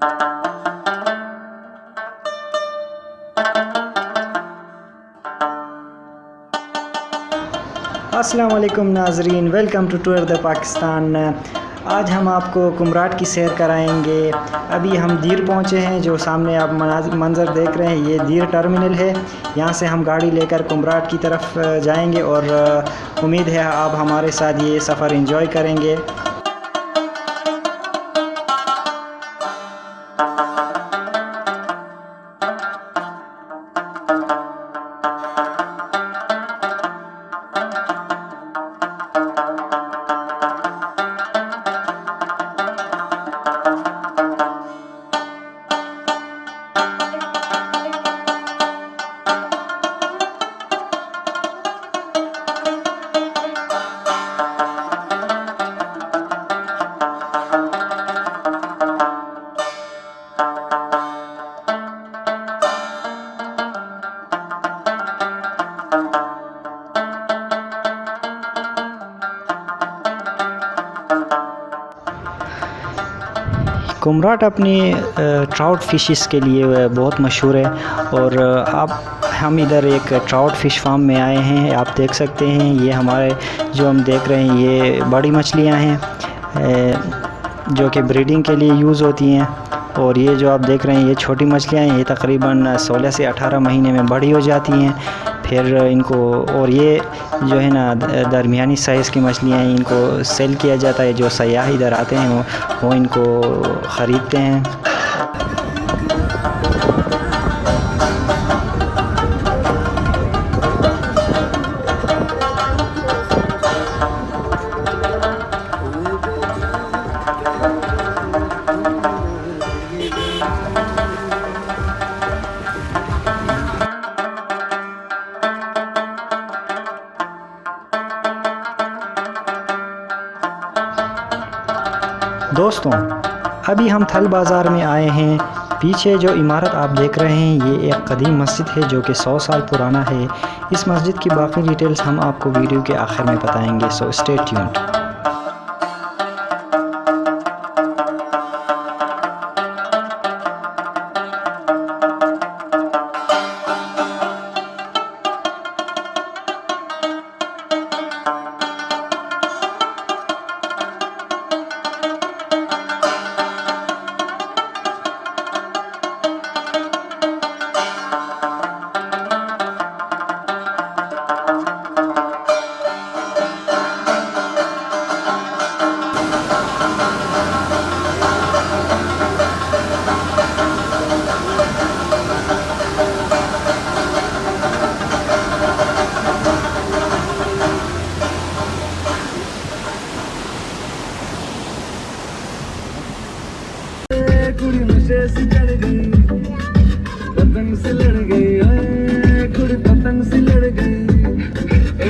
अस्सलाम वालेकुम नाजरीन, welcome to tour the Pakistan. आज हम आपको कुमराट की सैर कराएंगे। अभी हम दीर पहुंचे हैं। जो सामने आप मंज़र देख रहे हैं, ये दीर टर्मिनल है। यहाँ से हम गाड़ी लेकर कुमराट की तरफ जाएंगे और उम्मीद है आप हमारे साथ ये सफ़र एंजॉय करेंगे। कुमराट अपनी ट्राउट फिशेस के लिए बहुत मशहूर है और हम इधर एक ट्राउट फ़िश फार्म में आए हैं। आप देख सकते हैं, ये हमारे जो हम देख रहे हैं ये बड़ी मछलियां हैं जो कि ब्रीडिंग के लिए यूज़ होती हैं। और ये जो आप देख रहे हैं ये छोटी मछलियां हैं, ये तकरीबन 16 से 18 महीने में बड़ी हो जाती हैं। फिर इनको, और ये जो है ना दरमियानी साइज़ की मछलियां हैं, इनको सेल किया जाता है। जो सयाह इधर आते हैं वो इनको ख़रीदते हैं। दोस्तों, अभी हम थल बाज़ार में आए हैं। पीछे जो इमारत आप देख रहे हैं ये एक कदीम मस्जिद है जो कि 100 साल पुराना है। इस मस्जिद की बाकी डिटेल्स हम आपको वीडियो के आखिर में बताएंगे, सो स्टे ट्यून्ड। पतंग से लड़ गई, कुड़ी पतंग से लड़ गई,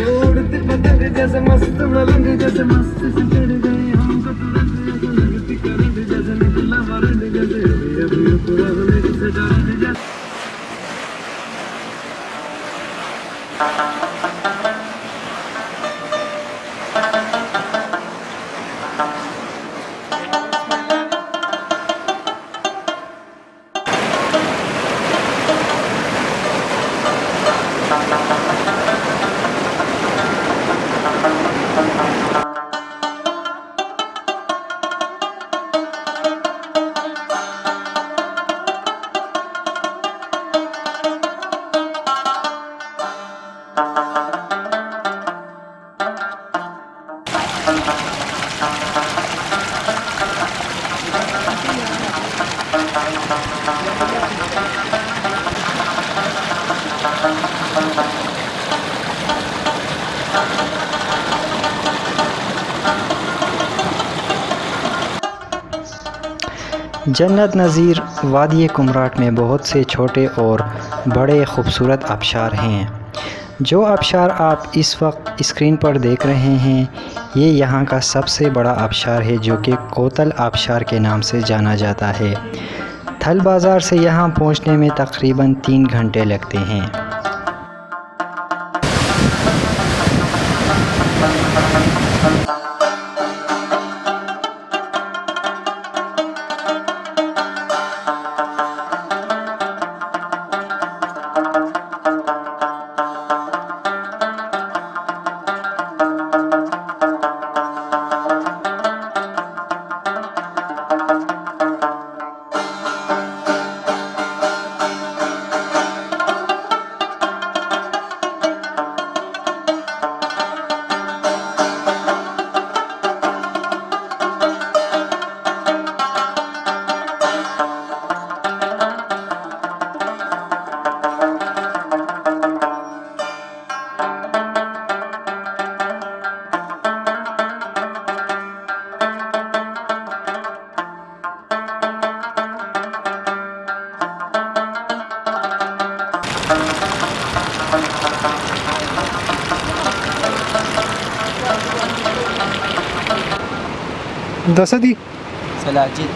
उड़ती पतंग जैसे मस्त मलंग जैसे मस्त से चढ़ गई। हमको तुरंत लगती करंट जैसे निकला वारंट जैसे अभी पूरा मिल से डरंट जैसे। जन्नत नज़ीर वादी कुमराट में बहुत से छोटे और बड़े खूबसूरत आबशार हैं। जो आबशार आप इस वक्त स्क्रीन पर देख रहे हैं ये यहाँ का सबसे बड़ा आबशार है जो कि कोतल आबशार के नाम से जाना जाता है। थल बाज़ार से यहाँ पहुँचने में तकरीबन 3 घंटे लगते हैं। दसदी सलाजी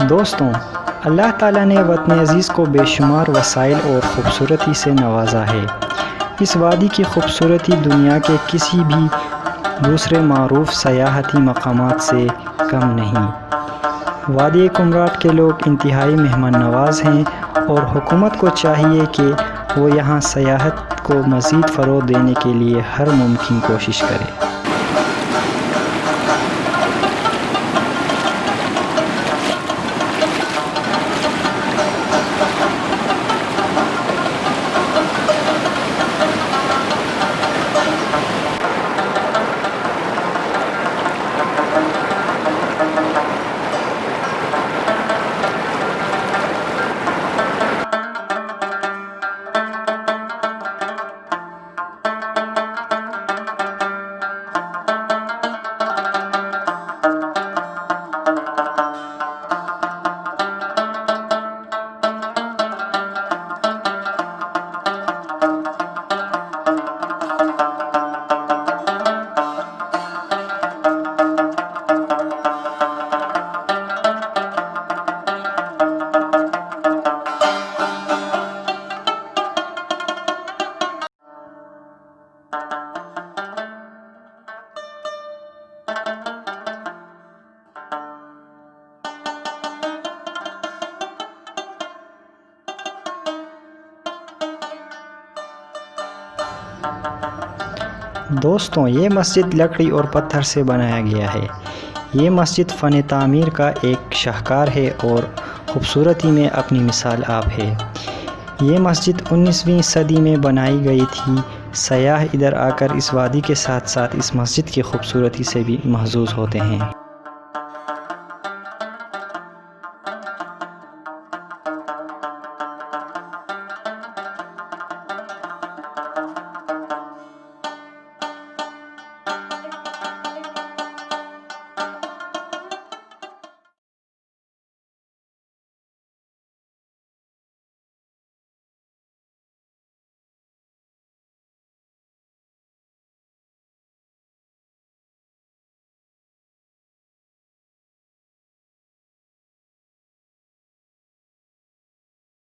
दोस्तों, अल्लाह ताला ने वतन अज़ीज़ को बेशुमार वसाइल और ख़ूबसूरती से नवाजा है। इस वादी की ख़ूबसूरती दुनिया के किसी भी दूसरे मारूफ सयाहती मकामात से कम नहीं। वादी कुमराट के लोग इंतहाई मेहमान नवाज हैं और हुकूमत को चाहिए कि वो यहाँ सयाहत को मज़ीद फ़रोग़ देने के लिए हर मुमकिन कोशिश करे। दोस्तों, ये मस्जिद लकड़ी और पत्थर से बनाया गया है। ये मस्जिद फ़न तामीर का एक शाहकार है और ख़ूबसूरती में अपनी मिसाल आप है। ये मस्जिद 19वीं सदी में बनाई गई थी। सयाह इधर आकर इस वादी के साथ साथ इस मस्जिद की ख़ूबसूरती से भी महज़ूज़ होते हैं।